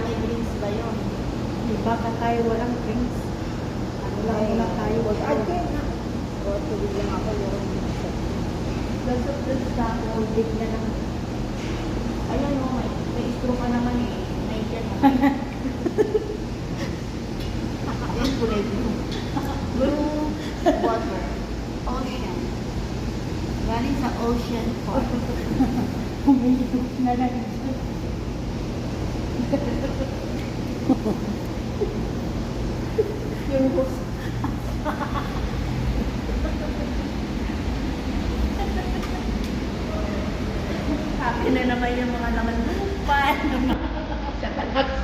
may drinks ba yun? Di baka tayo walang drinks. Ano lang muna tayo. Okay na. O, tubig lang ako. Lots of drinks na ako. Big na lang. Ayan mo, may straw pa naman eh. May dyan. Ayan, kulay blue. Blue water. Ocean. Galing sa ocean park. Humilip na lang. Yung host. Happy na naman yung mga laman lupa. Sa talag.